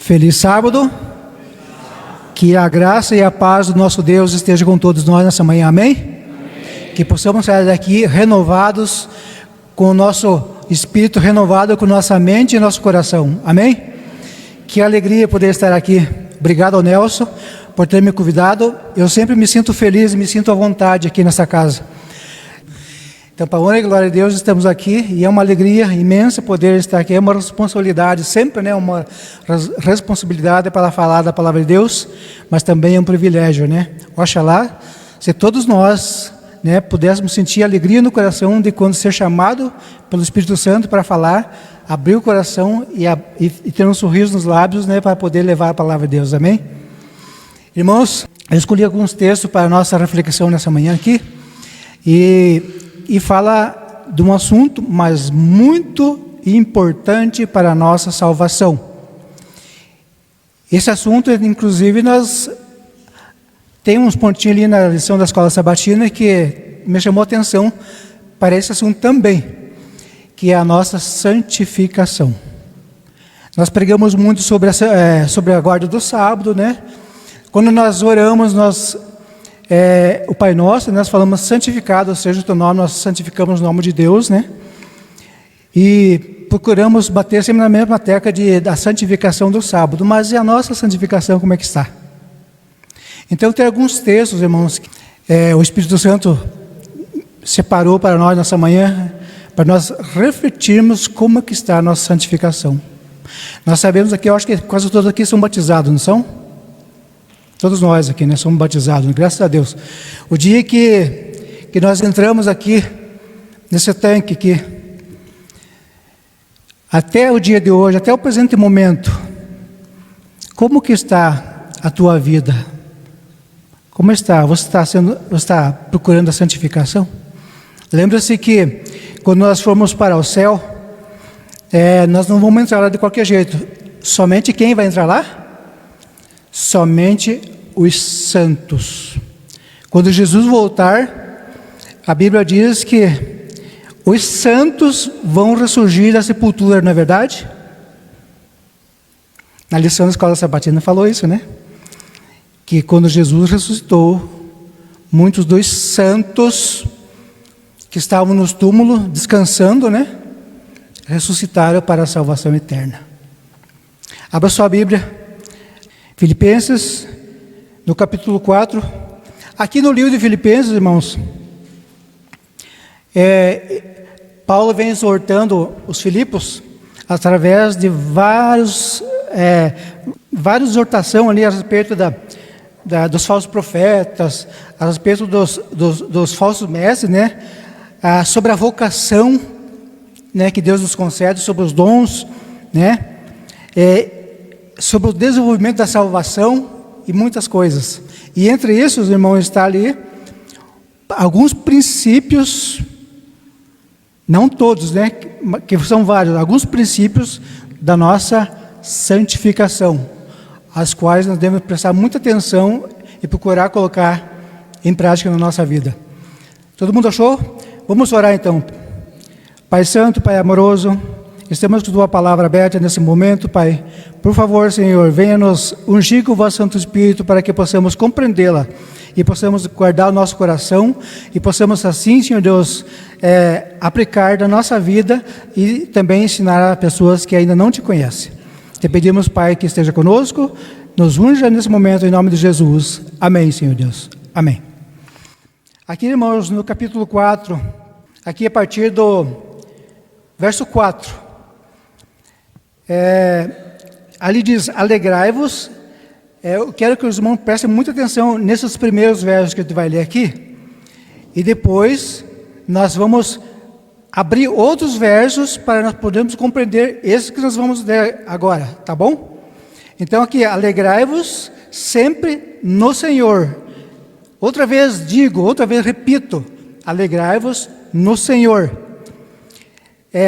Feliz sábado. Que a graça e a paz do nosso Deus esteja com todos nós nessa manhã, amém? Amém. Que possamos sair daqui renovados, com o nosso espírito renovado, com nossa mente e nosso coração, amém? Que alegria poder estar aqui. Obrigado ao Nelson por ter me convidado. Eu sempre me sinto feliz, me sinto à vontade aqui nessa casa. Então, para a honra e glória de Deus, estamos aqui e é uma alegria imensa poder estar aqui. É uma responsabilidade, sempre, né? Uma responsabilidade para falar da palavra de Deus, mas também é um privilégio, né? Oxalá, se todos nós, né, pudéssemos sentir alegria no coração de quando ser chamado pelo Espírito Santo para falar, abrir o coração e ter um sorriso nos lábios, né, para poder levar a palavra de Deus, amém? Irmãos, eu escolhi alguns textos para a nossa reflexão nessa manhã aqui e fala de um assunto, mas muito importante para a nossa salvação. Esse assunto, inclusive, nós temos uns pontinhos ali na lição da escola sabatina que me chamou a atenção para esse assunto também, que é a nossa santificação. Nós pregamos muito sobre a guarda do sábado, né? Quando nós oramos, o Pai Nosso, nós falamos santificado seja o teu nome, nós santificamos o nome de Deus, né? E procuramos bater sempre na mesma tecla da santificação do sábado, mas e a nossa santificação como é que está? Então tem alguns textos, irmãos, que o Espírito Santo separou para nós nessa manhã, para nós refletirmos como é que está a nossa santificação. Nós sabemos aqui, eu acho que quase todos aqui são batizados, não são? Todos nós aqui, né, somos batizados, graças a Deus. O dia que nós entramos aqui, nesse tanque aqui, até o dia de hoje, até o presente momento, como que está a tua vida? Como está? Você está procurando a santificação? Lembra-se que quando nós formos para o céu, nós não vamos entrar lá de qualquer jeito. Somente quem vai entrar lá? Somente os santos. Quando Jesus voltar, a Bíblia diz que os santos vão ressurgir da sepultura, não é verdade? Na lição da escola sabatina falou isso, né? Que quando Jesus ressuscitou, muitos dos santos que estavam nos túmulos descansando, né? Ressuscitaram para a salvação eterna. Abra sua Bíblia. Filipenses, no capítulo 4, aqui no livro de Filipenses, irmãos, Paulo vem exortando os filipos através de várias exortações ali a respeito dos falsos profetas, a respeito dos falsos mestres, né? Sobre a vocação, né, que Deus nos concede, sobre os dons, né? Sobre o desenvolvimento da salvação e muitas coisas. E entre esses, irmãos, está ali alguns princípios, não todos, né, que são vários, alguns princípios da nossa santificação, as quais nós devemos prestar muita atenção e procurar colocar em prática na nossa vida. Todo mundo achou? Vamos orar então. Pai Santo, Pai amoroso, estamos com a tua palavra aberta nesse momento, Pai. Por favor, Senhor, venha nos ungir com o vosso Santo Espírito para que possamos compreendê-la e possamos guardar o nosso coração e possamos assim, Senhor Deus, aplicar na nossa vida e também ensinar a pessoas que ainda não te conhecem. Te pedimos, Pai, que esteja conosco, nos unja nesse momento em nome de Jesus. Amém, Senhor Deus. Amém. Aqui, irmãos, no capítulo 4, aqui a partir do verso 4, ali diz, alegrai-vos. Eu quero que os irmãos prestem muita atenção nesses primeiros versos que a gente vai ler aqui, e depois nós vamos abrir outros versos para nós podermos compreender esses que nós vamos ler agora, tá bom? Então aqui, alegrai-vos sempre no Senhor. Outra vez digo, outra vez repito, alegrai-vos no Senhor.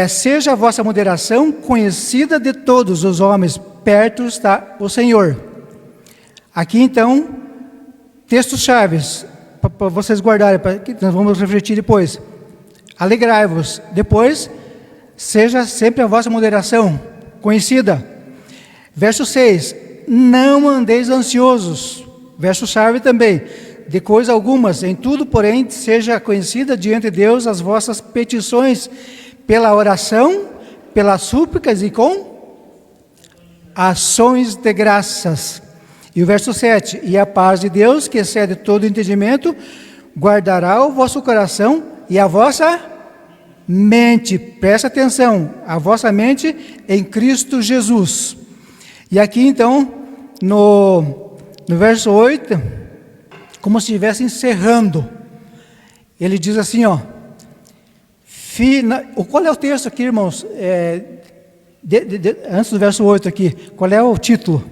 Seja a vossa moderação conhecida de todos os homens, perto está o Senhor. Aqui então, textos chaves, para vocês guardarem, que nós vamos refletir depois. Alegrai-vos. Depois, seja sempre a vossa moderação conhecida. Verso 6, não andeis ansiosos. Verso chave também, de coisa algumas, em tudo, porém, seja conhecida diante de Deus as vossas petições, pela oração, pelas súplicas e com ações de graças. E o verso 7, e a paz de Deus, que excede todo entendimento, guardará o vosso coração e a vossa mente, presta atenção, a vossa mente em Cristo Jesus. E aqui então, no verso 8, como se estivesse encerrando, ele diz assim, ó, qual é o texto aqui, irmãos? Antes do verso 8 aqui, qual é o título?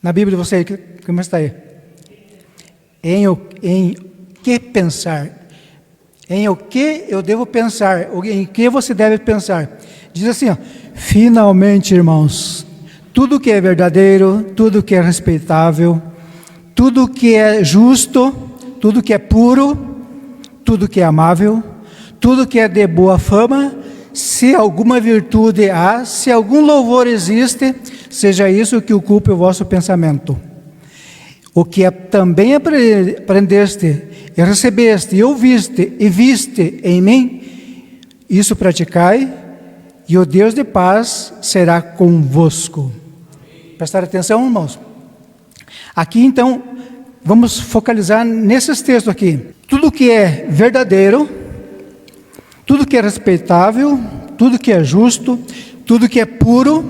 Na Bíblia de você, como está aí? Em que pensar? Em o que eu devo pensar? Em que você deve pensar? Diz assim, ó, finalmente, irmãos, tudo que é verdadeiro, tudo que é respeitável, tudo que é justo, tudo que é puro, tudo que é amável, tudo que é de boa fama, se alguma virtude há, se algum louvor existe, seja isso que ocupe o vosso pensamento. O que também aprendeste, e recebeste, e ouviste, e viste em mim, isso praticai, e o Deus de paz será convosco. Prestar atenção, irmãos. Aqui, então, vamos focalizar nesses textos aqui. Tudo que é verdadeiro, tudo que é respeitável, tudo que é justo, tudo que é puro,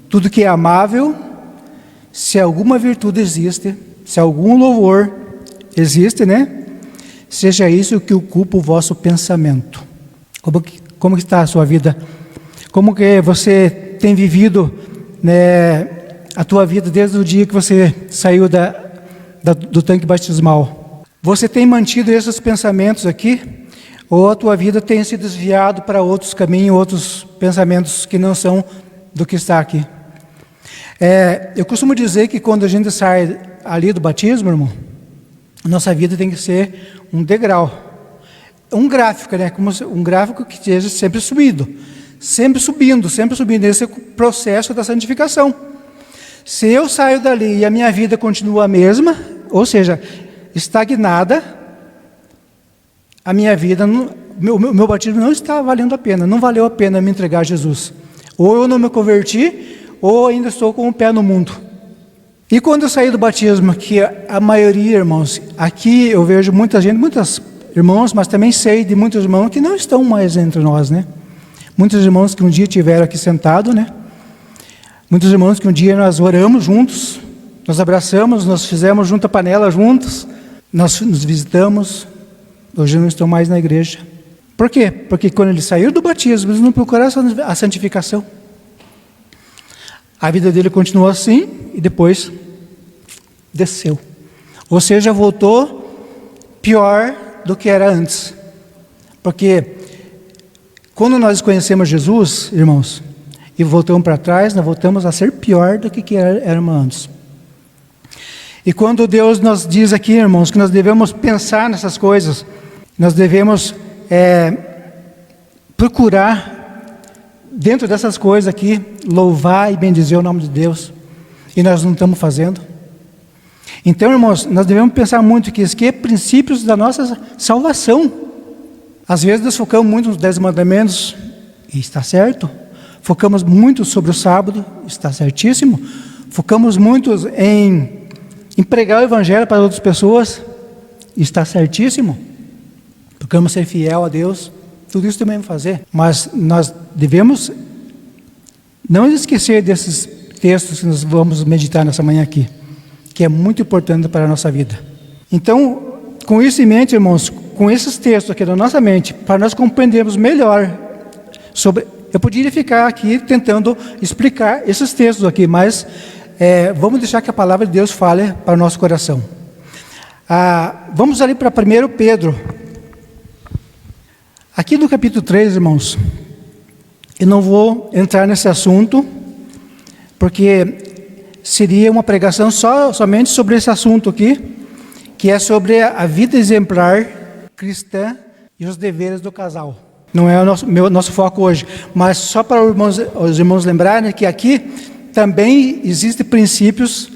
tudo que é amável, se alguma virtude existe, se algum louvor existe, né? Seja isso que ocupa o vosso pensamento. Como que está a sua vida? Como que você tem vivido, né, a tua vida desde o dia que você saiu do tanque batismal? Você tem mantido esses pensamentos aqui? Ou a tua vida tem se desviado para outros caminhos, outros pensamentos que não são do que está aqui? Eu costumo dizer que quando a gente sai ali do batismo, irmão, nossa vida tem que ser um degrau, um gráfico, né? Como um gráfico que esteja sempre subindo, sempre subindo, esse processo da santificação. Se eu saio dali e a minha vida continua a mesma, ou seja, estagnada, a minha vida, meu batismo não está valendo a pena, não valeu a pena me entregar a Jesus. Ou eu não me converti, ou ainda estou com o pé no mundo. E quando eu saí do batismo, que a maioria, irmãos, aqui eu vejo muita gente, muitos irmãos, mas também sei de muitos irmãos que não estão mais entre nós, né? Muitos irmãos que um dia estiveram aqui sentados, né? Muitos irmãos que um dia nós oramos juntos, nós abraçamos, nós fizemos junto a panela juntos, nós nos visitamos, hoje não estão mais na igreja. Por quê? Porque quando eles saíram do batismo, eles não procuraram a santificação. A vida dele continuou assim e depois desceu. Ou seja, voltou pior do que era antes. Porque quando nós conhecemos Jesus, irmãos, e voltamos para trás, nós voltamos a ser pior do que éramos antes. E quando Deus nos diz aqui, irmãos, que nós devemos pensar nessas coisas, nós devemos procurar, dentro dessas coisas aqui, louvar e bendizer o nome de Deus, e nós não estamos fazendo. Então, irmãos, nós devemos pensar muito que é princípios da nossa salvação. Às vezes nós focamos muito nos 10 mandamentos, e está certo. Focamos muito sobre o sábado, está certíssimo. Focamos muito em pregar o evangelho para outras pessoas, está certíssimo. Procuramos ser fiel a Deus, tudo isso também vamos fazer. Mas nós devemos não esquecer desses textos que nós vamos meditar nessa manhã aqui, que é muito importante para a nossa vida. Então, com isso em mente, irmãos, com esses textos aqui na nossa mente, para nós compreendermos melhor sobre... Eu poderia ficar aqui tentando explicar esses textos aqui, mas vamos deixar que a palavra de Deus fale para o nosso coração. Vamos ali para 1 Pedro. Aqui no capítulo 3, irmãos, eu não vou entrar nesse assunto, porque seria uma pregação somente sobre esse assunto aqui, que é sobre a vida exemplar cristã e os deveres do casal. Não é o nosso foco hoje. Mas só para os irmãos lembrarem que aqui também existem princípios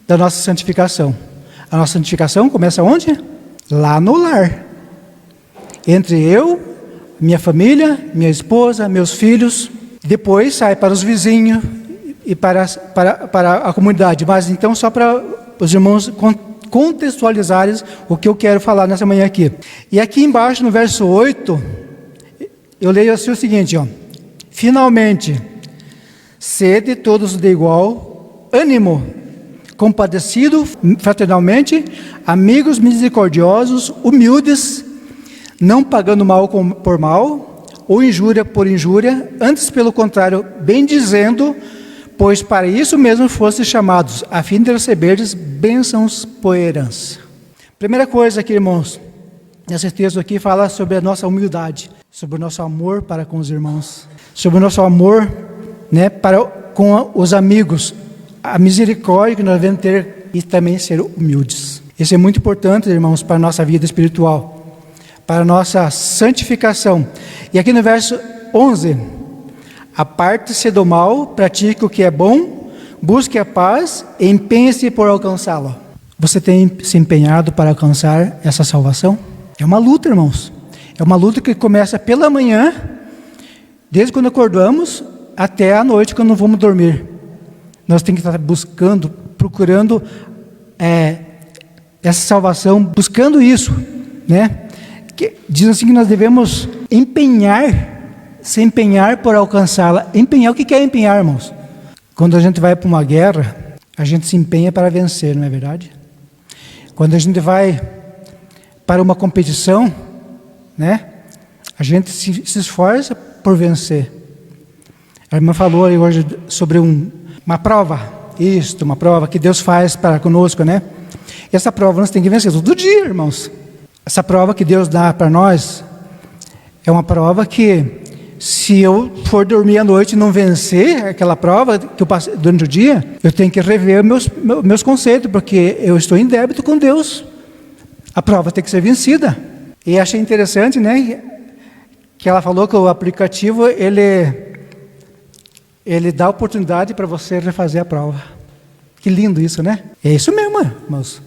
da nossa santificação. A nossa santificação começa onde? Lá no lar. Entre eu, minha família, minha esposa, meus filhos. Depois sai para os vizinhos e para a comunidade. Mas então só para os irmãos contextualizarem o que eu quero falar nessa manhã aqui. E aqui embaixo no verso 8, eu leio assim o seguinte, ó. Finalmente, sede todos de igual ânimo, compadecido fraternalmente, amigos misericordiosos, humildes, não pagando mal por mal, ou injúria por injúria, antes pelo contrário, bendizendo, pois para isso mesmo fossem chamados, a fim de receberdes bênçãos por herança. Primeira coisa aqui, irmãos, esse texto aqui fala sobre a nossa humildade, sobre o nosso amor para com os irmãos, sobre o nosso amor, né, com os amigos, a misericórdia que nós devemos ter e também ser humildes. Isso é muito importante, irmãos, para a nossa vida espiritual, para a nossa santificação. E aqui no verso 11, aparte-se do mal, pratique o que é bom, busque a paz, empenhe-se por alcançá-la. Você tem se empenhado para alcançar essa salvação? É uma luta, irmãos. É uma luta que começa pela manhã, desde quando acordamos, até a noite quando vamos dormir. Nós temos que estar buscando, procurando essa salvação, buscando isso, né? Diz assim que nós devemos se empenhar por alcançá-la. Empenhar, o que é empenhar, irmãos? Quando a gente vai para uma guerra, a gente se empenha para vencer, não é verdade? Quando a gente vai para uma competição, né? A gente se esforça por vencer. A irmã falou aí hoje sobre uma prova, uma prova que Deus faz para conosco, né? E essa prova nós temos que vencer todo dia, irmãos. Essa prova que Deus dá para nós é uma prova que, se eu for dormir à noite e não vencer aquela prova que eu passei durante o dia, eu tenho que rever meus conceitos, porque eu estou em débito com Deus. A prova tem que ser vencida. E achei interessante, né, que ela falou que o aplicativo, ele dá oportunidade para você refazer a prova. Que lindo isso, né? É isso mesmo, irmãos.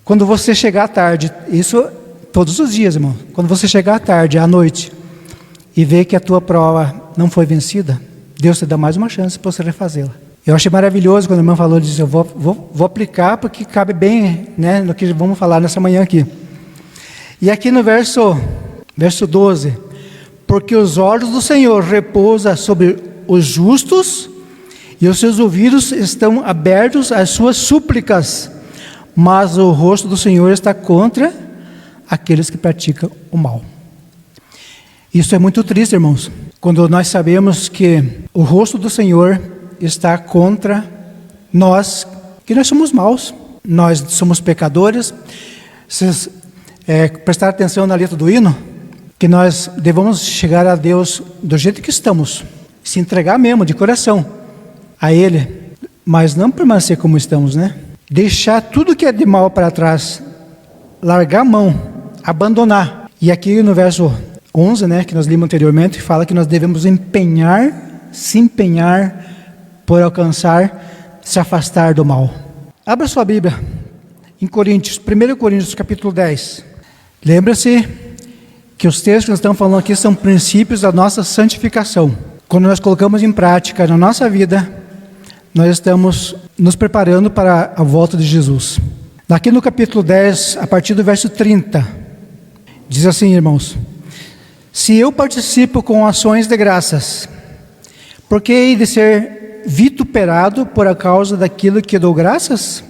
Quando você chegar à tarde, isso todos os dias, irmão. Quando você chegar à tarde, à noite, e ver que a tua prova não foi vencida, Deus te dá mais uma chance para você refazê-la. Eu achei maravilhoso quando a irmã falou disso. Eu vou aplicar porque cabe bem, né, no que vamos falar nessa manhã aqui. E aqui no verso 12, porque os olhos do Senhor repousam sobre os justos e os seus ouvidos estão abertos às suas súplicas, mas o rosto do Senhor está contra aqueles que praticam o mal. Isso é muito triste, irmãos, quando nós sabemos que o rosto do Senhor está contra nós, que nós somos maus, nós somos pecadores. Vocês prestaram atenção na letra do hino, que nós devemos chegar a Deus do jeito que estamos, se entregar mesmo, de coração, a Ele, mas não permanecer como estamos, né? Deixar tudo que é de mal para trás, largar a mão, abandonar. E aqui no verso 11, né, que nós limos anteriormente, fala que nós devemos se empenhar por alcançar, se afastar do mal. Abra sua Bíblia em Coríntios, 1 Coríntios capítulo 10. Lembra-se que os textos que nós estamos falando aqui são princípios da nossa santificação. Quando nós colocamos em prática na nossa vida, nós estamos nos preparando para a volta de Jesus. Aqui no capítulo 10, a partir do verso 30, diz assim, irmãos: se eu participo com ações de graças, por que hei de ser vituperado por causa daquilo que dou graças?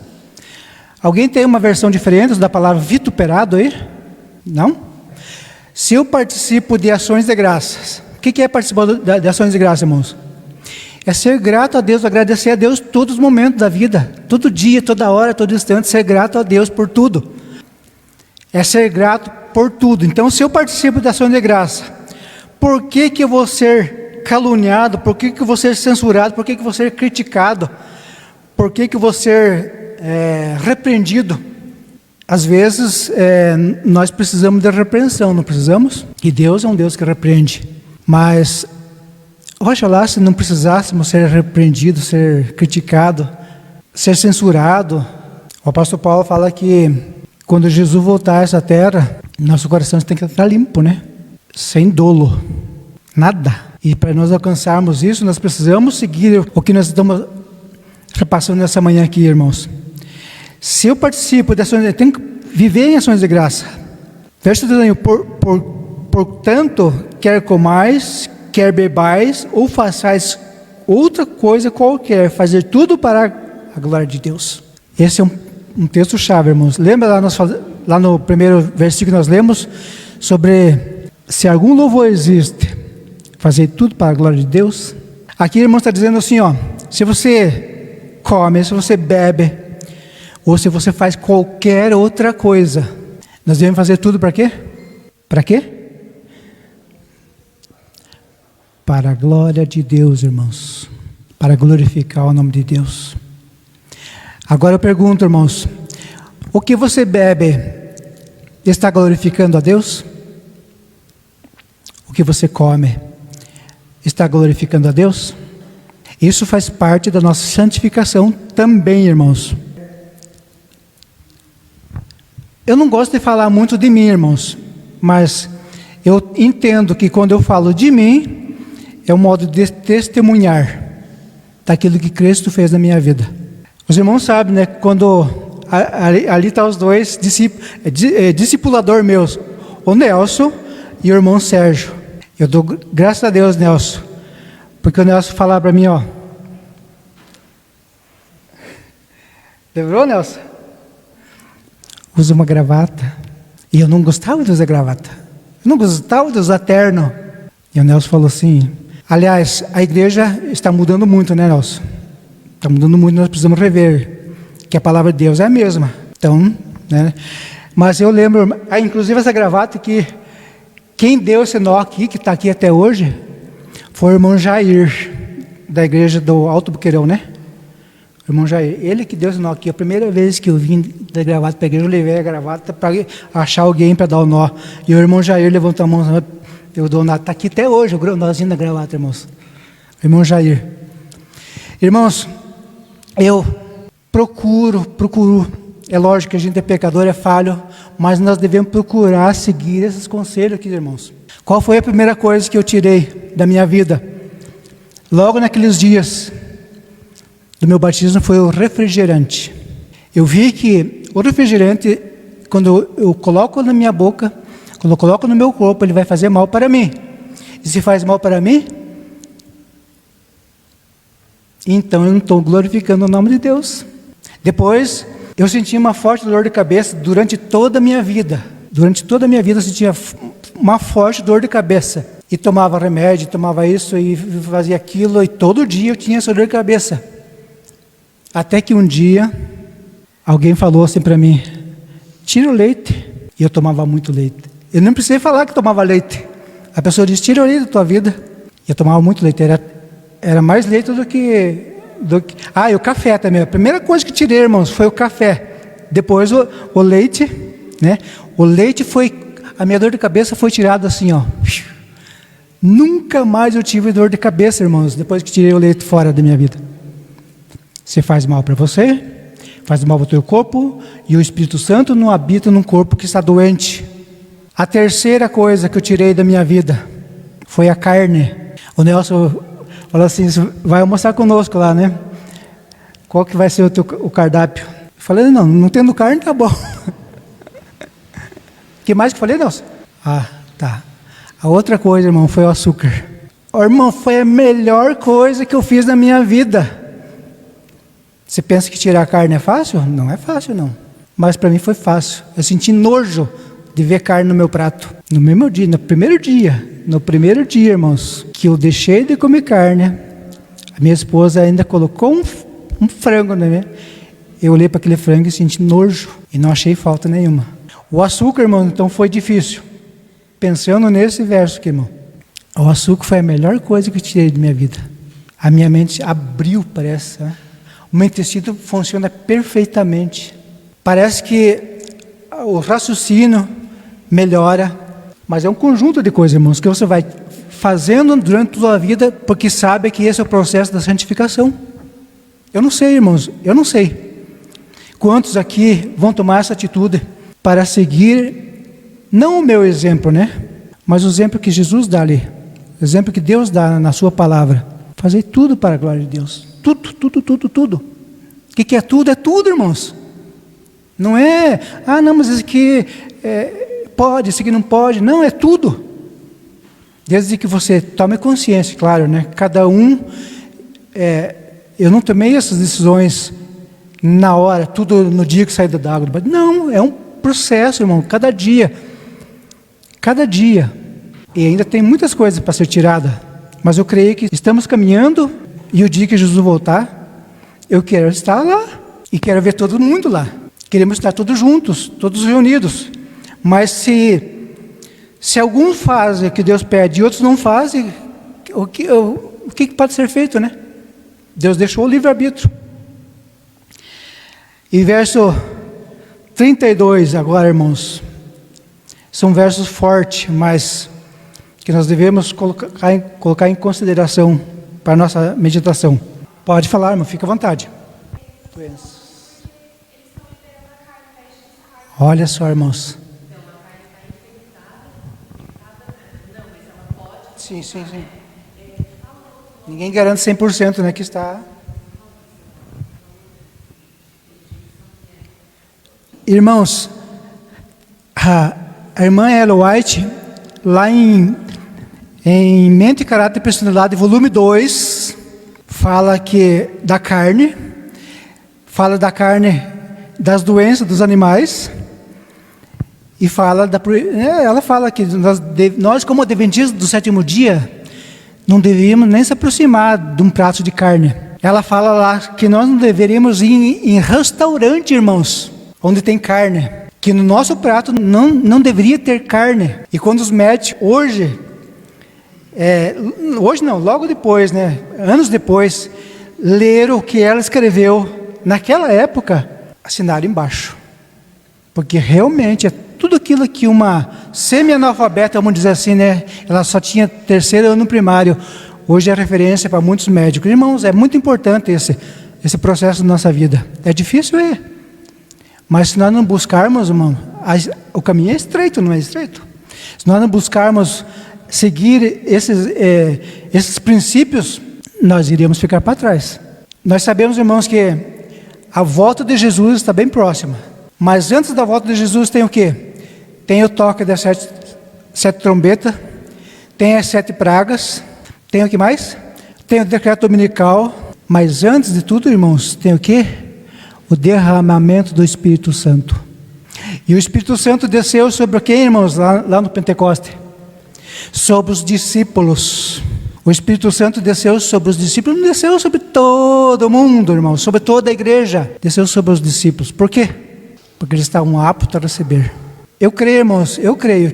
Alguém tem uma versão diferente da palavra vituperado aí? Não? Se eu participo de ações de graças, o que é participar de ações de graças, irmãos? É ser grato a Deus, agradecer a Deus todos os momentos da vida, todo dia, toda hora, todo instante, ser grato a Deus por tudo. É ser grato por tudo. Então, se eu participo de ações de graça, por que eu vou ser caluniado? Por que eu vou ser censurado? Por que eu vou ser criticado? Por que eu vou ser repreendido? Às vezes, nós precisamos de repreensão, não precisamos? E Deus é um Deus que repreende. Mas, oxalá se não precisássemos ser repreendidos, ser criticados, ser censurado. O apóstolo Paulo fala que quando Jesus voltar a essa terra, nosso coração tem que estar limpo, né? Sem dolo, nada. E para nós alcançarmos isso, nós precisamos seguir o que nós estamos repassando nessa manhã aqui, irmãos. Se eu participo de ações, eu tenho que viver em ações de graça. Verso 2: portanto, quer comais, quer bebais, ou façais outra coisa qualquer, fazer tudo para a glória de Deus. Esse é um texto-chave, irmãos. Lembra lá no primeiro versículo que nós lemos, sobre se algum louvor existe, fazer tudo para a glória de Deus? Aqui, irmãos, está dizendo assim, ó, se você come, se você bebe, ou se você faz qualquer outra coisa, nós devemos fazer tudo para quê? Para quê? Para a glória de Deus, irmãos. Para glorificar o nome de Deus. Agora eu pergunto, irmãos, o que você bebe está glorificando a Deus? O que você come está glorificando a Deus? Isso faz parte da nossa santificação também, irmãos. Eu não gosto de falar muito de mim, irmãos, mas eu entendo que quando eu falo de mim, é um modo de testemunhar daquilo que Cristo fez na minha vida. Os irmãos sabem, né, quando ali estão os dois discipulador meus, o Nelson e o irmão Sérgio. Eu dou graças a Deus, Nelson, porque o Nelson falava para mim, ó. Lembrou, Nelson? Usa uma gravata. E eu não gostava de usar gravata. Eu não gostava de usar terno. E o Nelson falou assim, aliás, a igreja está mudando muito, né, Nelson? Está mudando muito, nós precisamos rever, que a palavra de Deus é a mesma. Então, né? Mas eu lembro, inclusive essa gravata que quem deu esse nó aqui, que está aqui até hoje, foi o irmão Jair, da igreja do Alto Boqueirão, né? O irmão Jair, ele que deu esse nó aqui. A primeira vez que eu vim da gravata para a igreja, eu levei a gravata para achar alguém para dar o nó. E o irmão Jair levantou a mão, eu dou o nó, está aqui até hoje, o nozinho da gravata, irmãos. O irmão Jair. Irmãos, eu procuro, é lógico que a gente é pecador, é falho, mas nós devemos procurar seguir esses conselhos aqui, irmãos. Qual foi a primeira coisa que eu tirei da minha vida? Logo naqueles dias do meu batismo foi o refrigerante. Eu vi que o refrigerante, quando eu coloco na minha boca, quando eu coloco no meu corpo, ele vai fazer mal para mim. E se faz mal para mim, então eu não estou glorificando o nome de Deus. Depois, eu senti uma forte dor de cabeça durante toda a minha vida. Durante toda a minha vida eu sentia uma forte dor de cabeça. E tomava remédio, tomava isso e fazia aquilo. E todo dia eu tinha essa dor de cabeça. Até que um dia, alguém falou assim para mim, tira o leite. E eu tomava muito leite. Eu não precisei falar que tomava leite. A pessoa disse, tira o leite da tua vida. E eu tomava muito leite. Era mais leite do que... e o café também. A primeira coisa que tirei, irmãos, foi o café. Depois o leite, né? O leite foi... A minha dor de cabeça foi tirada assim, ó. Nunca mais eu tive dor de cabeça, irmãos, depois que tirei o leite fora da minha vida. Você faz mal para você, faz mal para o teu corpo, e o Espírito Santo não habita num corpo que está doente. A terceira coisa que eu tirei da minha vida foi a carne. O Nelson falou assim, vai almoçar conosco lá, né? Qual que vai ser o cardápio? Eu falei, não tendo carne, tá bom. O que mais que eu falei, Nelson? Tá. A outra coisa, irmão, foi o açúcar. Irmão, foi a melhor coisa que eu fiz na minha vida. Você pensa que tirar a carne é fácil? Não é fácil, não. Mas para mim foi fácil. Eu senti nojo de ver carne no meu prato. No mesmo dia, no primeiro dia, irmãos, que eu deixei de comer carne, a minha esposa ainda colocou um frango, né? Eu olhei para aquele frango e senti nojo e não achei falta nenhuma. O açúcar, irmão, então foi difícil. Pensando nesse verso aqui, irmão. O açúcar foi a melhor coisa que eu tirei da minha vida. A minha mente abriu, parece, né? O meu intestino funciona perfeitamente. Parece que o raciocínio melhora. Mas é um conjunto de coisas, irmãos, que você vai fazendo durante toda a vida, porque sabe que esse é o processo da santificação. Eu não sei, irmãos, eu não sei quantos aqui vão tomar essa atitude para seguir, não o meu exemplo, né? Mas o exemplo que Jesus dá ali, o exemplo que Deus dá na sua palavra. Fazer tudo para a glória de Deus. Tudo, tudo, tudo, tudo. O que é tudo? É tudo, irmãos. Não é, não, mas isso aqui pode, isso aqui não pode. Não, é tudo. Desde que você tome consciência, claro, né? Cada um, eu não tomei essas decisões na hora, tudo no dia que saí da água. Não, é um processo, irmão, cada dia. Cada dia. E ainda tem muitas coisas para ser tirada. Mas eu creio que estamos caminhando, e o dia que Jesus voltar, eu quero estar lá, e quero ver todo mundo lá. Queremos estar todos juntos, todos reunidos. Mas se alguns fazem o que Deus pede e outros não fazem, o que pode ser feito, né? Deus deixou o livre-arbítrio. E verso 32 agora, irmãos, são versos fortes, mas que nós devemos colocar em consideração para a nossa meditação. Pode falar, irmão, fica à vontade. Olha só, irmãos. Sim. Ninguém garante 100%, né, que está... Irmãos, a irmã Ellen White, lá em Mente, Caráter e Personalidade, volume 2, fala que da carne, das doenças dos animais, e ela fala que nós como adventistas do sétimo dia, não deveríamos nem se aproximar de um prato de carne. Ela fala lá que nós não deveríamos ir em restaurante, irmãos, onde tem carne, que no nosso prato não deveria ter carne. E quando os médicos, hoje não, logo depois, né, anos depois, leram o que ela escreveu, naquela época, assinaram embaixo. Porque realmente é tudo aquilo que uma semi-analfabeta, vamos dizer assim, né, ela só tinha terceiro ano primário, hoje é referência para muitos médicos. Irmãos, é muito importante esse processo na nossa vida. É difícil, mas se nós não buscarmos, irmão, o caminho é estreito, não é estreito? Se nós não buscarmos seguir esses princípios, nós iríamos ficar para trás. Nós sabemos, irmãos, que a volta de Jesus está bem próxima. Mas antes da volta de Jesus tem o quê? Tem o toque das sete trombetas, tem as 7 pragas, tem o que mais? Tem o decreto dominical. Mas antes de tudo, irmãos, tem o quê? O derramamento do Espírito Santo. E o Espírito Santo desceu sobre quem, irmãos, lá no Pentecoste? Sobre os discípulos. O Espírito Santo desceu sobre os discípulos, não desceu sobre todo mundo, irmão, sobre toda a igreja, desceu sobre os discípulos. Por quê? Porque eles estavam aptos a receber. Eu creio, irmãos,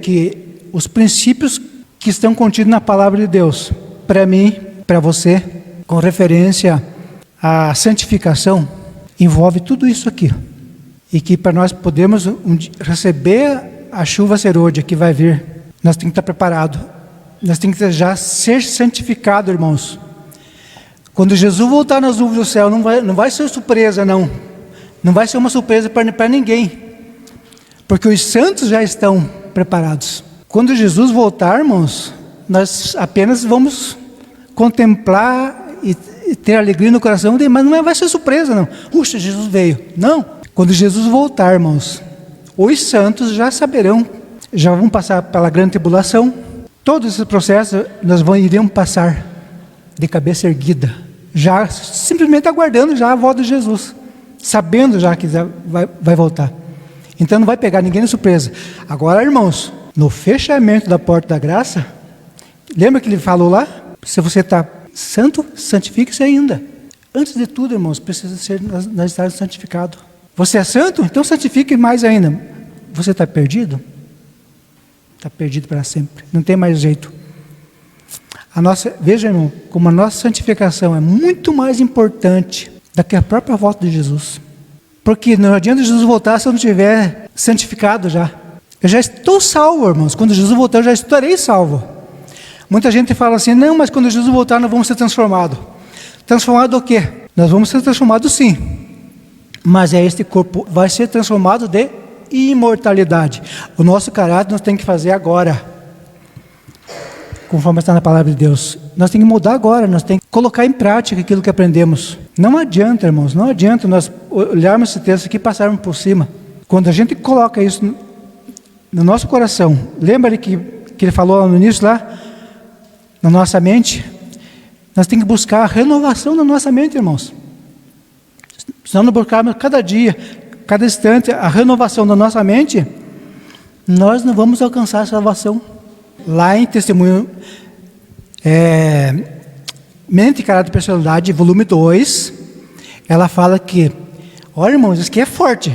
que os princípios que estão contidos na palavra de Deus, para mim, para você, com referência à santificação, envolve tudo isso aqui. E que para nós podermos receber a chuva serôdia que vai vir, nós temos que estar preparados. Nós temos que já ser santificados, irmãos. Quando Jesus voltar nas nuvens do céu, não vai ser surpresa, não. Não vai ser uma surpresa para ninguém. Porque os santos já estão preparados. Quando Jesus voltar, irmãos, nós apenas vamos contemplar e ter alegria no coração, mas não vai ser surpresa, não. Puxa, Jesus veio. Não. Quando Jesus voltar, irmãos, os santos já saberão, já vão passar pela grande tribulação. Todo esse processo nós iremos passar de cabeça erguida, já simplesmente aguardando já a volta de Jesus, sabendo já que vai voltar. Então não vai pegar ninguém de surpresa. Agora, irmãos, no fechamento da porta da graça, lembra que ele falou lá? Se você está santo, santifique-se ainda. Antes de tudo, irmãos, precisa ser nós estarmos santificados. Você é santo? Então santifique mais ainda. Você está perdido? Está perdido para sempre. Não tem mais jeito. Veja, irmão, como a nossa santificação é muito mais importante do que a própria volta de Jesus. Porque não adianta Jesus voltar se eu não estiver santificado já. Eu já estou salvo, irmãos. Quando Jesus voltar, eu já estarei salvo. Muita gente fala assim, não, mas quando Jesus voltar, nós vamos ser transformados. Transformado o quê? Nós vamos ser transformados sim. Mas este corpo vai ser transformado de imortalidade. O nosso caráter nós temos que fazer agora. Conforme está na palavra de Deus. Nós temos que mudar agora, nós temos que colocar em prática aquilo que aprendemos. Não adianta, irmãos, não adianta nós olharmos esse texto aqui e passarmos por cima. Quando a gente coloca isso no nosso coração, lembra que ele falou no início lá, na nossa mente, nós temos que buscar a renovação da nossa mente, irmãos. Se nós não buscarmos cada dia, cada instante, a renovação da nossa mente, nós não vamos alcançar a salvação. Lá em Testemunho, Mente, Caráter e Personalidade, volume 2, ela fala que, olha, irmãos, isso aqui é forte.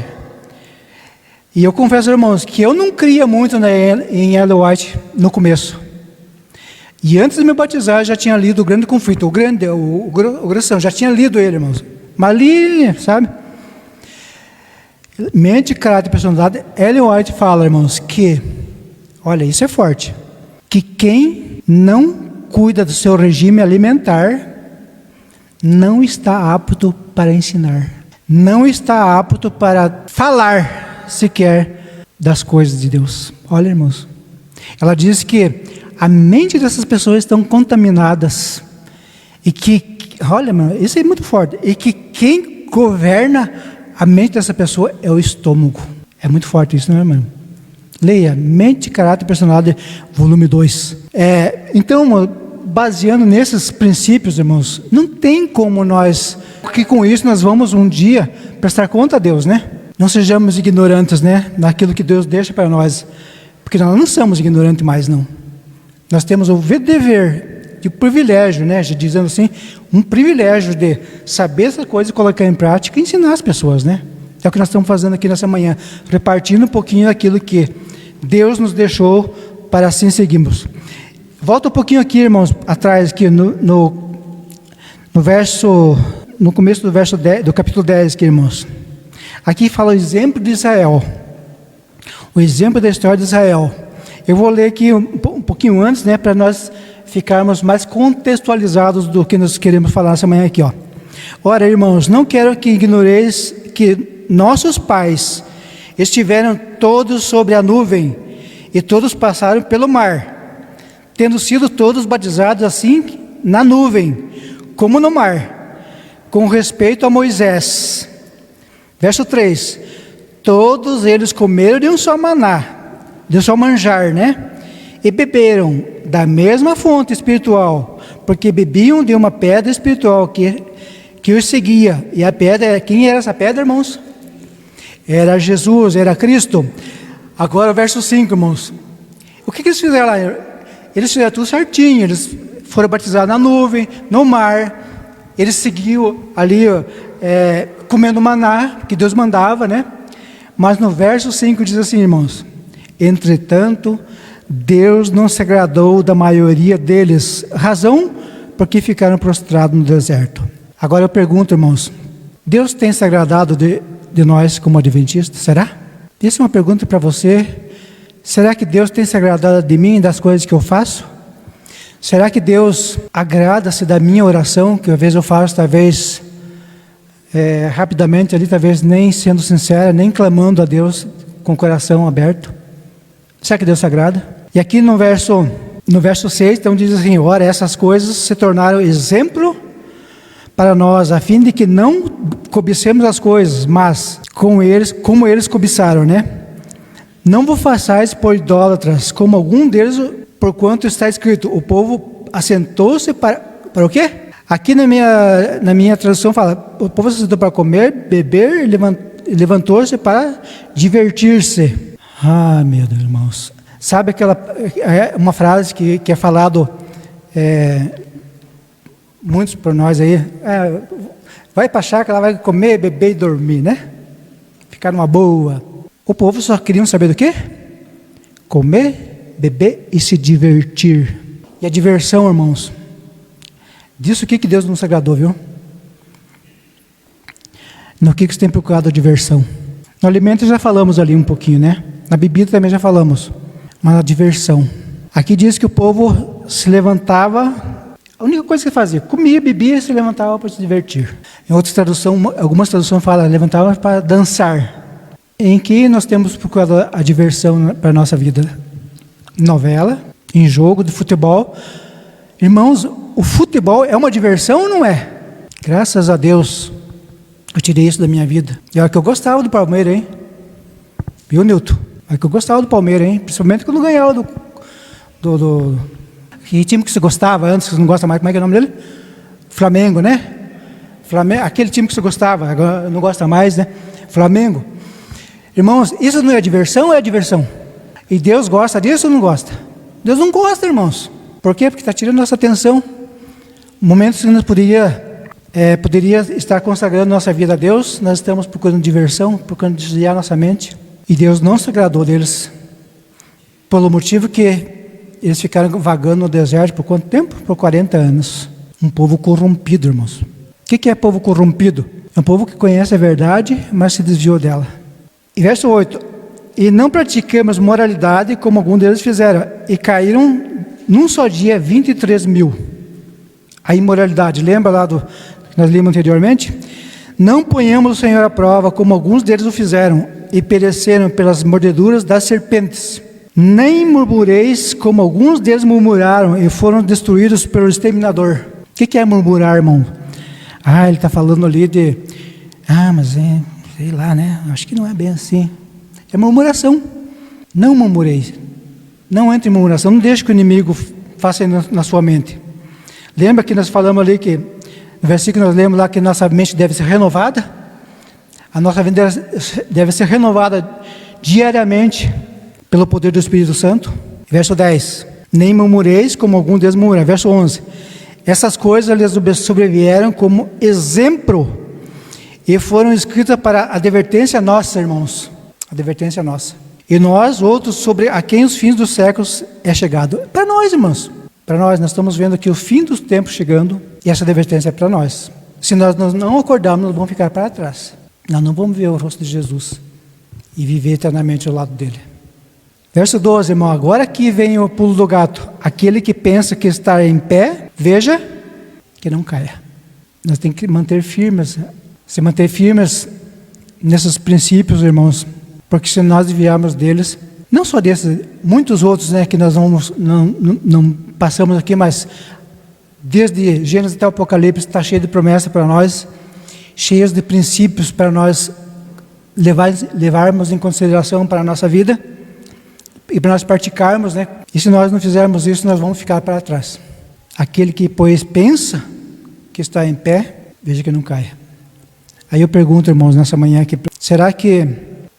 E eu confesso, irmãos, que eu não cria muito em Ellen White no começo. E antes de me batizar, já tinha lido o Grande Conflito, o Grossão, já tinha lido ele, irmãos. Mas li, sabe? Mente, Caráter e Personalidade, Ellen White fala, irmãos, que, olha, isso é forte, que quem não cuida do seu regime alimentar, não está apto para ensinar. Não está apto para falar sequer das coisas de Deus. Olha, irmãos, ela diz que a mente dessas pessoas estão contaminadas. E que, olha, mano, isso é muito forte. E que quem governa a mente dessa pessoa é o estômago. É muito forte isso, não é, irmão? Leia, Mente, Caráter e Personalidade, volume 2. Então, baseando nesses princípios, irmãos, não tem como nós, porque com isso nós vamos um dia prestar conta a Deus, né? Não sejamos ignorantes, né? Naquilo que Deus deixa para nós. Porque nós não somos ignorantes mais, não. Nós temos o dever, o privilégio, né? Dizendo assim, um privilégio de saber essa coisa, colocar em prática e ensinar as pessoas, né? É o que nós estamos fazendo aqui nessa manhã, repartindo um pouquinho daquilo que Deus nos deixou para assim seguirmos. Volta um pouquinho aqui, irmãos, atrás, aqui no começo do verso 10, do capítulo 10, aqui, irmãos. Aqui fala o exemplo de Israel. O exemplo da história de Israel. Eu vou ler aqui um pouquinho antes, né, para nós ficarmos mais contextualizados do que nós queremos falar essa manhã aqui, ó. Ora, irmãos, não quero que ignoreis que nossos pais estiveram todos sobre a nuvem e todos passaram pelo mar, tendo sido todos batizados assim na nuvem, como no mar, com respeito a Moisés. Verso 3, todos eles comeram de um só maná, de um só manjar, né? E beberam da mesma fonte espiritual, porque bebiam de uma pedra espiritual que os seguia. E a pedra, quem era essa pedra, irmãos? Era Jesus, era Cristo. Agora o verso 5, irmãos. O que eles fizeram lá? Eles fizeram tudo certinho. Eles foram batizados na nuvem, no mar. Eles seguiam ali, comendo maná, que Deus mandava, né? Mas no verso 5 diz assim, irmãos: entretanto, Deus não se agradou da maioria deles. Razão? Porque ficaram prostrados no deserto. Agora eu pergunto, irmãos, Deus tem se agradado de nós como adventistas? Será? Essa é uma pergunta para você. Será que Deus tem se agradado de mim e das coisas que eu faço? Será que Deus agrada-se da minha oração, que às vezes eu faço, talvez rapidamente ali, talvez nem sendo sincera, nem clamando a Deus com o coração aberto? Será que Deus se agrada? E aqui no verso 6, então diz assim: ora, essas coisas se tornaram exemplo para nós, a fim de que não cobicemos as coisas, mas como eles cobiçaram, né? Não vos façais por idólatras, como algum deles, porquanto está escrito: o povo assentou-se para o quê? Aqui na minha tradução fala: o povo se sentou para comer, beber, e levantou-se para divertir-se. Ah, meu Deus, irmãos. Sabe uma frase que é falado muitos por nós aí, vai para a chácara, vai comer, beber e dormir, né? Ficar numa boa. O povo só queria saber do quê? Comer, beber e se divertir. E a diversão, irmãos, disso que Deus não se agradou, viu? No que você tem procurado a diversão? No alimento já falamos ali um pouquinho, né? Na bebida também já falamos. Mas na diversão. Aqui diz que o povo se levantava, a única coisa que fazia, comia, bebia e se levantava para se divertir. Em outras traduções, algumas traduções falam, levantava para dançar. Em que nós temos procurado a diversão para a nossa vida? Novela, em jogo de futebol. Irmãos, o futebol é uma diversão ou não é? Graças a Deus, eu tirei isso da minha vida. E olha que eu gostava do Palmeiras, hein? Viu, Nilton? Olha que eu gostava do Palmeiras, hein? Principalmente quando ganhava do que time que você gostava antes, que você não gosta mais, como é que é o nome dele? Flamengo, né? Flamengo, aquele time que você gostava, agora não gosta mais, né? Flamengo. Irmãos, isso não é diversão ou é diversão? E Deus gosta disso ou não gosta? Deus não gosta, irmãos. Por quê? Porque está tirando nossa atenção. Momentos que nós poderia estar consagrando nossa vida a Deus, nós estamos procurando diversão, procurando desviar nossa mente. E Deus não se agradou deles, pelo motivo que eles ficaram vagando no deserto por quanto tempo? Por 40 anos. Um povo corrompido, irmãos. O que é povo corrompido? É um povo que conhece a verdade, mas se desviou dela. E verso 8. E não praticamos moralidade como alguns deles fizeram, e caíram num só dia 23 mil. A imoralidade, lembra lá do que nós lemos anteriormente? Não ponhamos o Senhor à prova como alguns deles o fizeram, e pereceram pelas mordeduras das serpentes. Nem murmureis como alguns deles murmuraram e foram destruídos pelo exterminador. O que é murmurar, irmão? Ele está falando ali de... mas sei lá, né? Acho que não é bem assim. É murmuração. Não murmureis. Não entre em murmuração. Não deixe que o inimigo faça na sua mente. Lembra que nós falamos ali que... No versículo nós lemos lá que nossa mente deve ser renovada. A nossa mente deve ser renovada diariamente pelo poder do Espírito Santo. Verso 10. Nem murmureis como alguns deles murmuram. Verso 11. Essas coisas lhes sobrevieram como exemplo e foram escritas para advertência nossa, irmãos. Advertência nossa. E nós, outros, sobre a quem os fins dos séculos é chegado. Para nós, irmãos. Para nós estamos vendo aqui o fim dos tempos chegando e essa advertência é para nós. Se nós não acordarmos, nós vamos ficar para trás. Nós não vamos ver o rosto de Jesus e viver eternamente ao lado dele. Verso 12, irmão. Agora aqui vem o pulo do gato. Aquele que pensa que está em pé, veja que não caia. Nós temos que manter firmes, se manter firmes nesses princípios, irmãos, porque se nós desviarmos deles, não só desses, muitos outros, né, que nós não passamos aqui, mas desde Gênesis até o Apocalipse está cheio de promessas para nós, cheios de princípios para nós levarmos em consideração para a nossa vida e para nós praticarmos, né? E se nós não fizermos isso, nós vamos ficar para trás. Aquele que, pois, pensa que está em pé, veja que não caia. Aí eu pergunto, irmãos, nessa manhã aqui, será que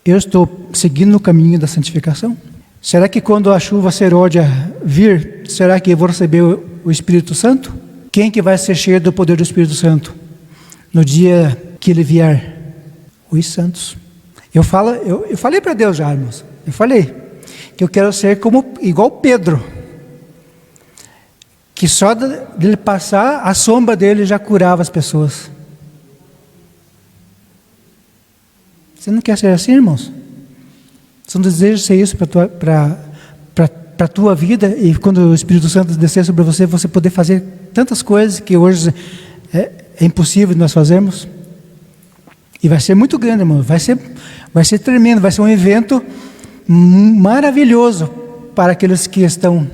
eu estou seguindo no caminho da santificação? Será que quando a chuva serôdia vir, será que eu vou receber o Espírito Santo? Quem que vai ser cheio do poder do Espírito Santo no dia que ele vier? Os santos. Eu falei para Deus já, irmãos. Eu falei que eu quero ser igual Pedro, que só dele passar, a sombra dele já curava as pessoas. Você não quer ser assim, irmãos? Você não deseja ser isso para a tua vida, e quando o Espírito Santo descer sobre você, você poder fazer tantas coisas que hoje é impossível de nós fazermos? E vai ser muito grande, irmão. Vai ser tremendo, vai ser um evento maravilhoso para aqueles que estão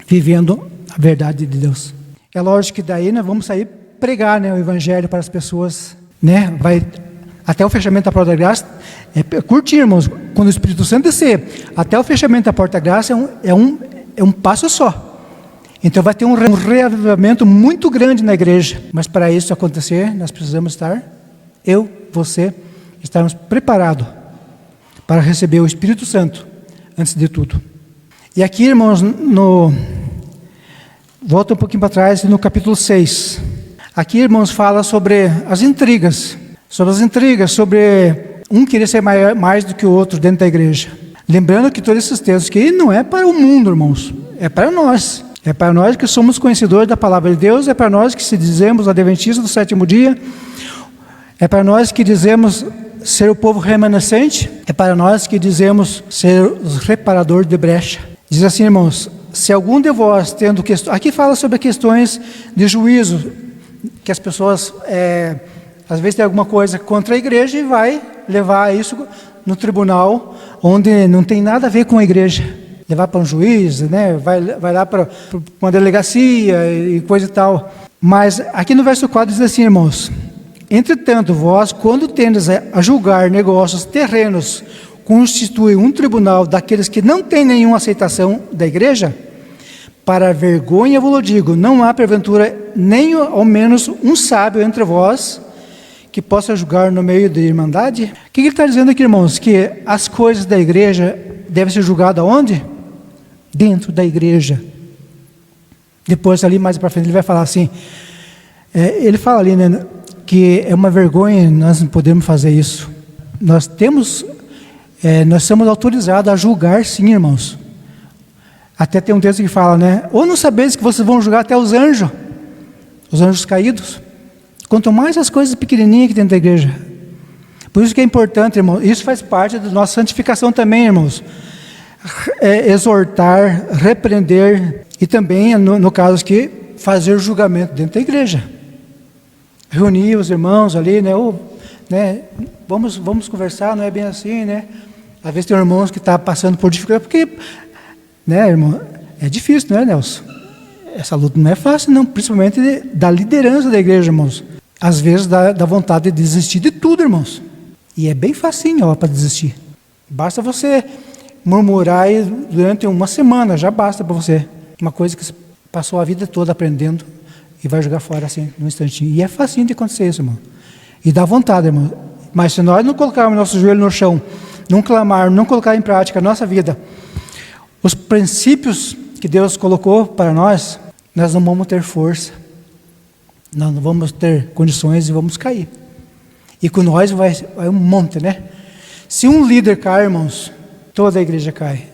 vivendo a verdade de Deus. É lógico que daí nós vamos sair pregar, né, o Evangelho para as pessoas, né? Vai até o fechamento da porta da graça, curtinho, irmãos. Quando o Espírito Santo descer, até o fechamento da porta da graça é um passo só. Então vai ter um reavivamento muito grande na igreja. Mas para isso acontecer, nós precisamos estar, você, estarmos preparados para receber o Espírito Santo antes de tudo. E aqui, irmãos, volta um pouquinho para trás, no capítulo 6. Aqui, irmãos, fala sobre as intrigas. Sobre um querer ser mais do que o outro dentro da igreja. Lembrando que todos esses textos aqui não é para o mundo, irmãos, é para nós. É para nós que somos conhecedores da palavra de Deus, é para nós que se dizemos adventistas do sétimo dia, é para nós que dizemos ser o povo remanescente é para nós que dizemos ser os reparadores de brecha. Diz assim, irmãos, se algum de vós tendo questões... Aqui fala sobre questões de juízo, que as pessoas, às vezes tem alguma coisa contra a igreja e vai levar isso no tribunal, onde não tem nada a ver com a igreja. Levar para um juiz, né? vai lá para uma delegacia e coisa e tal. Mas aqui no verso 4 diz assim, irmãos, entretanto, vós, quando tendes a julgar negócios terrenos, constitui um tribunal daqueles que não têm nenhuma aceitação da igreja, para vergonha vos digo, não há porventura nem ao menos um sábio entre vós que possa julgar no meio da irmandade? O que ele está dizendo aqui, irmãos? Que as coisas da igreja devem ser julgadas onde? Dentro da igreja. Depois ali mais para frente ele vai falar assim, ele fala ali, né, que é uma vergonha nós não podemos fazer isso. Nós somos autorizados a julgar sim, irmãos. Até tem um texto que fala, né, ou não sabeis que vocês vão julgar até os anjos caídos, quanto mais as coisas pequenininhas que tem dentro da igreja. Por isso que é importante, irmãos, isso faz parte da nossa santificação também, irmãos, exortar, repreender e também, no caso aqui, fazer julgamento dentro da igreja. Reunir os irmãos ali, vamos conversar, não é bem assim, né? Às vezes tem irmãos que estão passando por dificuldade, porque, né, irmão, é difícil, não é, Nelson? Essa luta não é fácil, não, principalmente da liderança da igreja, irmãos. Às vezes dá vontade de desistir de tudo, irmãos. E é bem facinho, para desistir. Basta você murmurar durante uma semana, já basta para você. Uma coisa que você passou a vida toda aprendendo e vai jogar fora assim, num instantinho. E é facinho de acontecer isso, irmão. E dá vontade, irmão. Mas se nós não colocarmos nosso joelho no chão, não clamar, não colocar em prática a nossa vida, os princípios que Deus colocou para nós não vamos ter força. Nós não vamos ter condições e vamos cair. E com nós vai um monte, né? Se um líder cai, irmãos, toda a igreja cai.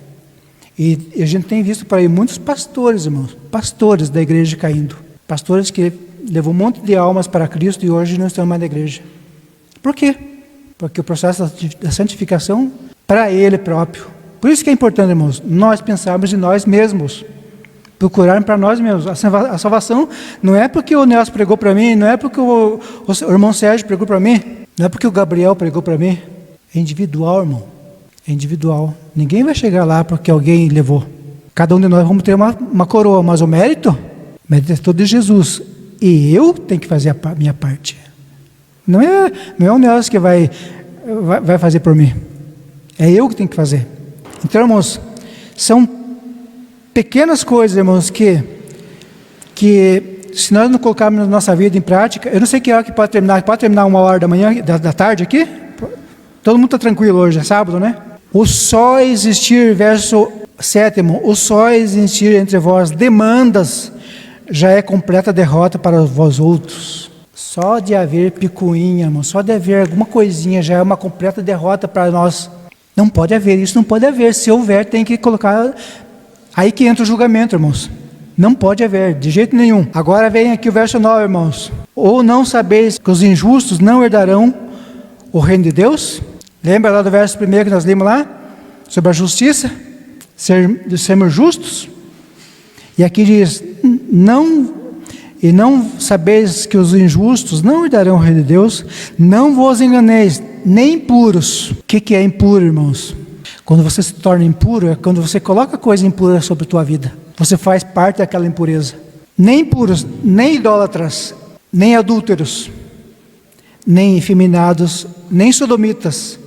E a gente tem visto por aí muitos pastores, irmãos, pastores da igreja caindo. Pastores que levou um monte de almas para Cristo e hoje não estão mais na igreja. Por quê? Porque o processo da santificação para Ele próprio. Por isso que é importante, irmãos, nós pensarmos em nós mesmos. Procurarmos para nós mesmos. A salvação não é porque o Nelson pregou para mim, não é porque o irmão Sérgio pregou para mim, não é porque o Gabriel pregou para mim. É individual, irmão. É individual. Ninguém vai chegar lá porque alguém levou. Cada um de nós vamos ter uma coroa, mas o mérito é todo de Jesus. E eu tenho que fazer a minha parte. Não é o Nelson que vai fazer por mim. É eu que tenho que fazer. Então, irmãos, são pequenas coisas, irmãos, que se nós não colocarmos na nossa vida em prática, eu não sei que hora que pode terminar 1h da manhã, da tarde aqui? Todo mundo está tranquilo hoje, é sábado, né? O só existir, verso 7, o só existir entre vós demandas, já é completa derrota para vós outros. Só de haver picuinha, irmão, só de haver alguma coisinha, já é uma completa derrota para nós. Não pode haver, isso não pode haver. Se houver, tem que colocar... Aí que entra o julgamento, irmãos. Não pode haver, de jeito nenhum. Agora vem aqui o verso 9, irmãos. Ou não sabeis que os injustos não herdarão o reino de Deus? Lembra lá do verso 1 que nós lemos lá? Sobre a justiça? Sermos justos? E aqui diz, não sabeis que os injustos não herdarão o reino de Deus? Não vos enganeis, nem impuros. O que é impuro, irmãos? Quando você se torna impuro, é quando você coloca coisa impura sobre a tua vida. Você faz parte daquela impureza. Nem impuros, nem idólatras, nem adúlteros, nem efeminados, nem sodomitas,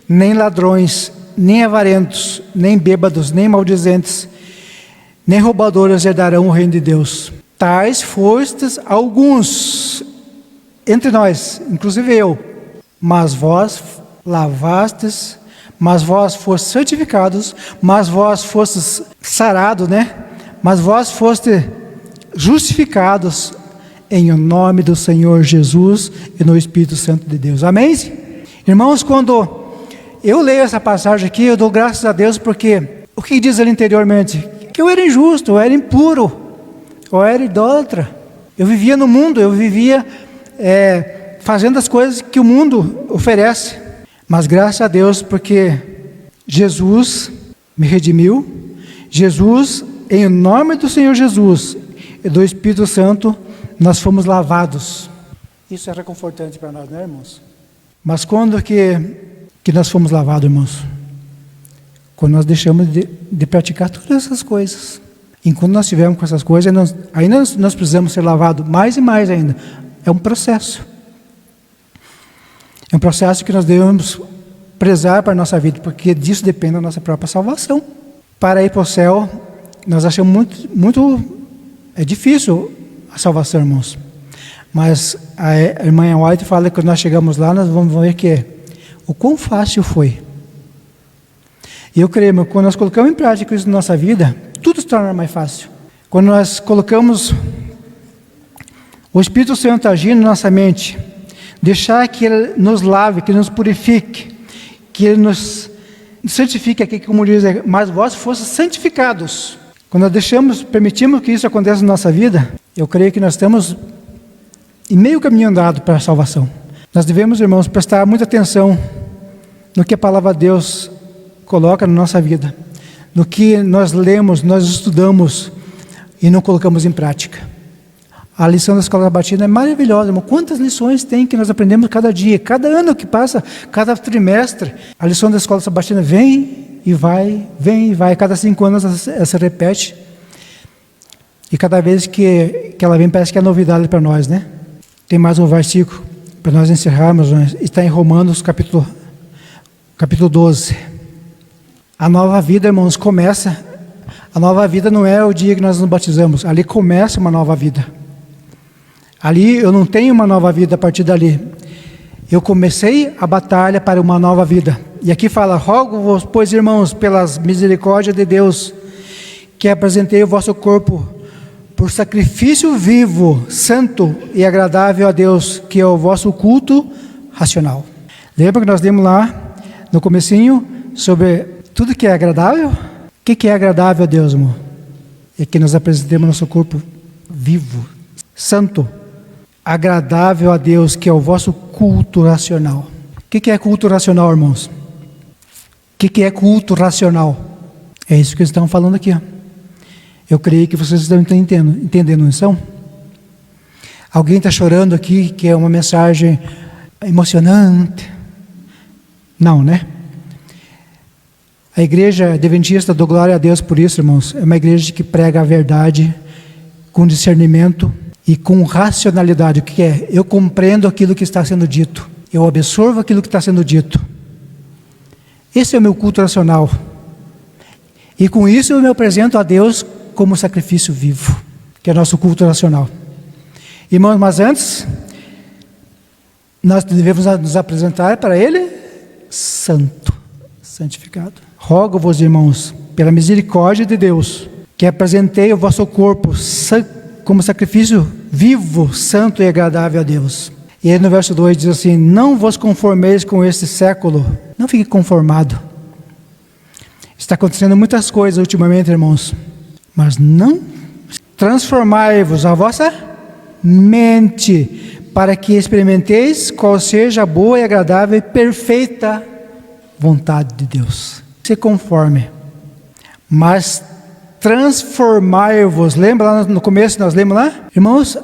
nem ladrões, nem avarentos, nem bêbados, nem maldizentes, nem roubadores herdarão o reino de Deus. Tais fostes alguns entre nós, inclusive eu, mas vós lavastes, mas vós fostes santificados, mas vós fostes sarados, né? Mas vós fostes justificados em o nome do Senhor Jesus e no Espírito Santo de Deus. Amém? Irmãos, quando eu leio essa passagem aqui, eu dou graças a Deus porque o que diz ali anteriormente? Que eu era injusto, eu era impuro, eu era idólatra. Eu vivia no mundo, eu vivia fazendo as coisas que o mundo oferece. Mas graças a Deus, porque Jesus me redimiu, Jesus, em nome do Senhor Jesus e do Espírito Santo, nós fomos lavados. Isso é reconfortante para nós, né, irmãos? Mas quando que nós fomos lavados, irmãos? Quando nós deixamos de praticar todas essas coisas. Enquanto nós estivermos com essas coisas, nós precisamos ser lavados mais e mais ainda. É um processo. É um processo que nós devemos prezar para a nossa vida, porque disso depende da nossa própria salvação. Para ir para o céu, nós achamos muito é difícil a salvação, irmãos. Mas a irmã White fala que quando nós chegamos lá, nós vamos ver que o quão fácil foi. E eu creio, quando nós colocamos em prática isso na nossa vida, tudo se torna mais fácil. Quando nós colocamos o Espírito Santo agindo na nossa mente, deixar que Ele nos lave, que Ele nos purifique, que Ele nos santifique, aqui como diz, mas vós fossem santificados. Quando nós permitimos que isso aconteça na nossa vida, eu creio que nós estamos em meio caminho andado para a salvação. Nós devemos, irmãos, prestar muita atenção no que a palavra de Deus coloca na nossa vida, no que nós lemos, nós estudamos e não colocamos em prática. A lição da Escola Sabatina é maravilhosa, irmão. Quantas lições tem que nós aprendemos cada dia, cada ano que passa, cada trimestre. A lição da Escola Sabatina vem e vai, cada 5 anos ela se repete. E cada vez que ela vem, parece que é novidade para nós, né? Tem mais um versículo para nós encerrarmos, está em Romanos capítulo 12. A nova vida, irmãos, começa. A nova vida não é o dia que nós nos batizamos, ali começa uma nova vida. Ali eu não tenho uma nova vida a partir dali. Eu comecei a batalha para uma nova vida. E aqui fala: rogo-vos, pois, irmãos, pelas misericórdias de Deus, que apresentei o vosso corpo por sacrifício vivo, santo e agradável a Deus, que é o vosso culto racional. Lembra que nós lemos lá no comecinho sobre tudo que é agradável? O que é agradável a Deus, irmão? É que nós apresentemos nosso corpo vivo, santo, agradável a Deus, que é o vosso culto racional. O que é culto racional, irmãos? O que é culto racional? É isso que eles estão falando aqui. Eu creio que vocês estão entendendo, não são? Alguém está chorando aqui, que é uma mensagem emocionante? Não, né? A igreja adventista, dou glória a Deus por isso, irmãos, é uma igreja que prega a verdade com discernimento e com racionalidade. O que é? Eu compreendo aquilo que está sendo dito, eu absorvo aquilo que está sendo dito. Esse é o meu culto racional. E com isso eu me apresento a Deus como sacrifício vivo, que é nosso culto racional. Irmãos, mas antes, nós devemos nos apresentar para Ele santo, santificado. Rogo-vos, irmãos, pela misericórdia de Deus, que apresentei o vosso corpo como sacrifício vivo, santo e agradável a Deus. E aí no verso 2 diz assim: não vos conformeis com este século. Não fique conformado. Está acontecendo muitas coisas ultimamente, irmãos, mas não transformai-vos a vossa mente, para que experimenteis qual seja a boa e agradável e perfeita vontade de Deus. Se conforme, mas transformai-vos. Lembra lá no começo, nós lemos lá? Irmãos,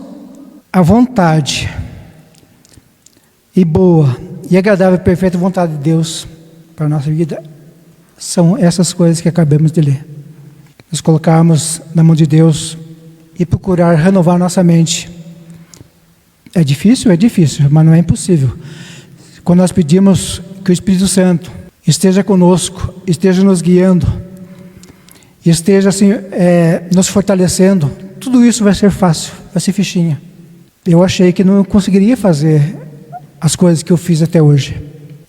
a vontade e boa e agradável e perfeita vontade de Deus para a nossa vida são essas coisas que acabamos de ler. Nos colocarmos na mão de Deus e procurar renovar nossa mente. É difícil, mas não é impossível. Quando nós pedimos que o Espírito Santo esteja conosco, esteja nos guiando, esteja assim, nos fortalecendo, tudo isso vai ser fácil, vai ser fichinha. Eu achei que não conseguiria fazer as coisas que eu fiz até hoje.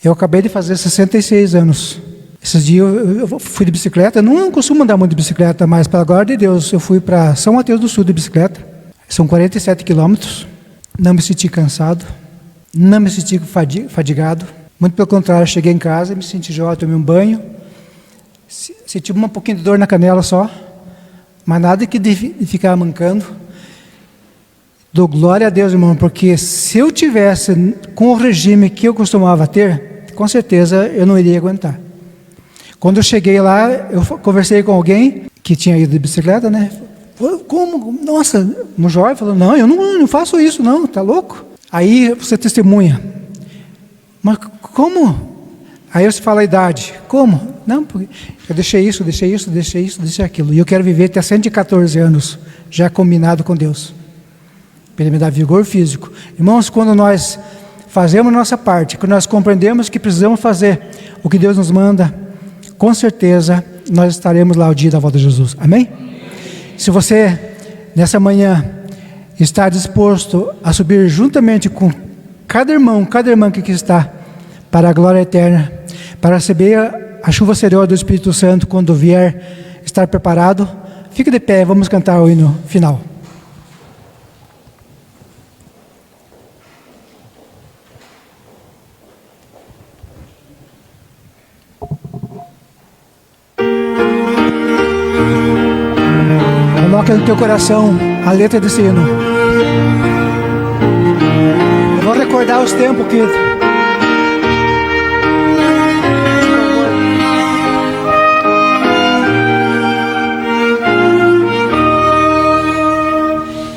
Eu acabei de fazer 66 anos. Esses dias eu fui de bicicleta. Eu não costumo andar muito de bicicleta, mas pela glória de Deus eu fui para São Mateus do Sul de bicicleta. São 47 quilômetros. Não me senti cansado, não me senti fadigado. Muito pelo contrário, cheguei em casa, me senti jóia, tomei um banho, senti um pouquinho de dor na canela só, mas nada que de ficar mancando. Dou glória a Deus, irmão, porque se eu tivesse com o regime que eu costumava ter, com certeza eu não iria aguentar. Quando eu cheguei lá, eu conversei com alguém que tinha ido de bicicleta, né? Como? Nossa, um jovem falou, não, eu não faço isso não, tá louco? Aí você testemunha. Mas como? Aí você fala a idade. Como? Não, porque eu deixei deixei aquilo. E eu quero viver até 114 anos, já combinado com Deus. Para Ele me dar vigor físico. Irmãos, quando nós fazemos a nossa parte, quando nós compreendemos que precisamos fazer o que Deus nos manda, com certeza nós estaremos lá o dia da volta de Jesus. Amém? Se você, nessa manhã, está disposto a subir juntamente com cada irmã que aqui está, para a glória eterna, para receber a chuva serena do Espírito Santo quando vier, estar preparado, fique de pé, vamos cantar o hino final. Coloca no teu coração a letra desse hino. Eu vou recordar os tempos que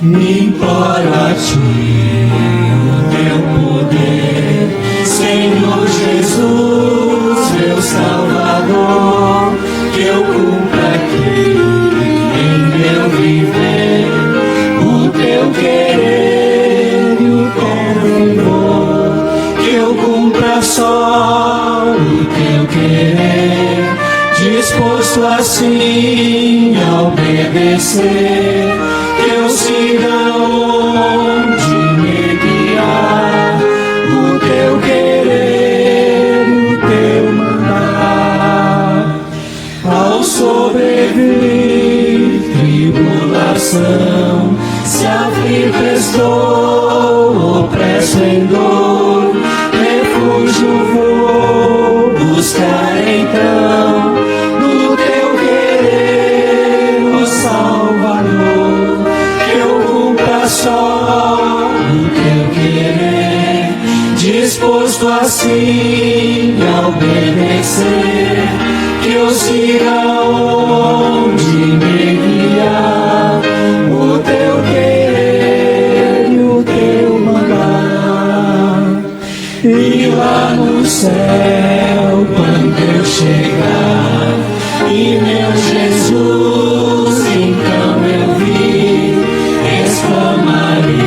implora a ti o teu poder, Senhor Jesus, meu Salvador, que eu cumpra aqui em meu viver o teu querer e o teu amor, que eu cumpra só o teu querer, disposto assim a obedecer, que eu siga onde me guiar, o teu querer e o teu mandar. Ao sobreviver tribulação, se aflito estou, opresso em dor, refúgio vou buscar então, no teu querer, o Salvador, que eu cumpra só o teu querer, disposto assim a obedecer, que eu siga onde me guiar, o teu querer e o teu mandar. E lá no céu, quando eu chegar, e meu Jesus, então eu vi, exclamarei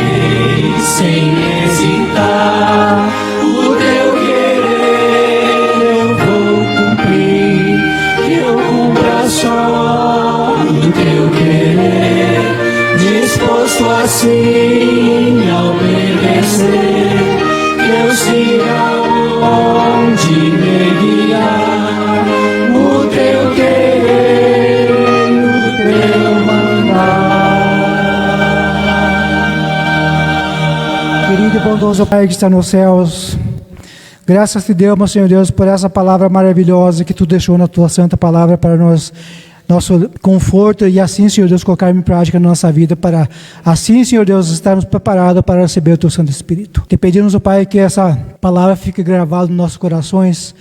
sem hesitar, o teu querer eu vou cumprir, que eu cumpra só o teu querer, disposto assim a obedecer, que eu siga onde me guiar, o teu querer e o teu mandar. Querido e bondoso Pai que está nos céus, graças te damos, Senhor Deus, por essa palavra maravilhosa que Tu deixou na Tua santa palavra para nós, nosso conforto, e assim, Senhor Deus, colocar em prática na nossa vida, para assim, Senhor Deus, estarmos preparados para receber o Teu Santo Espírito. Te pedimos, ó Pai, que essa palavra fique gravada nos nossos corações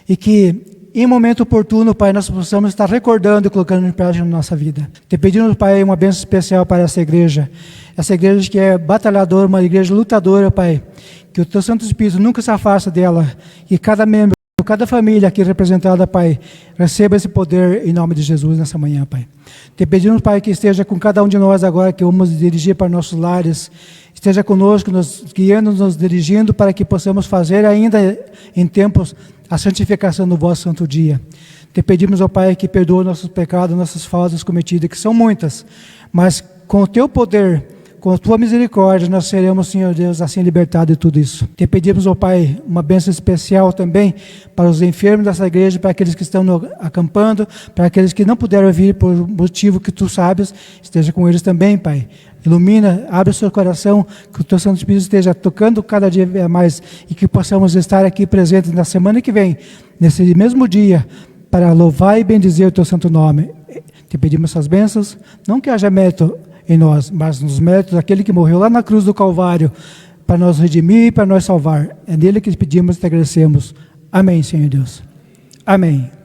e que em momento oportuno, Pai, nós possamos estar recordando e colocando em prática na nossa vida. Te pedimos, Pai, uma bênção especial para essa igreja que é batalhadora, uma igreja lutadora, Pai, que o Teu Santo Espírito nunca se afasta dela, e cada membro, cada família aqui representada, Pai, receba esse poder em nome de Jesus nessa manhã, Pai. Te pedimos, Pai, que esteja com cada um de nós agora, que vamos dirigir para nossos lares, esteja conosco, nos guiando, nos dirigindo, para que possamos fazer ainda em tempos a santificação do vosso santo dia. Te pedimos, ó Pai, que perdoe nossos pecados, nossas faltas cometidas, que são muitas, mas com o Teu poder, com a Tua misericórdia, nós seremos, Senhor Deus, assim libertados de tudo isso. Te pedimos, ó Pai, uma bênção especial também para os enfermos dessa igreja, para aqueles que estão acampando, para aqueles que não puderam vir por motivo que Tu sabes, esteja com eles também, Pai. Ilumina, abre o seu coração, que o Teu Santo Espírito esteja tocando cada dia mais, e que possamos estar aqui presentes na semana que vem, nesse mesmo dia, para louvar e bendizer o Teu santo nome. Te pedimos essas bênçãos, não que haja mérito em nós, mas nos méritos daquele que morreu lá na cruz do Calvário, para nos redimir e para nos salvar. É nele que pedimos e te agradecemos. Amém, Senhor Deus. Amém.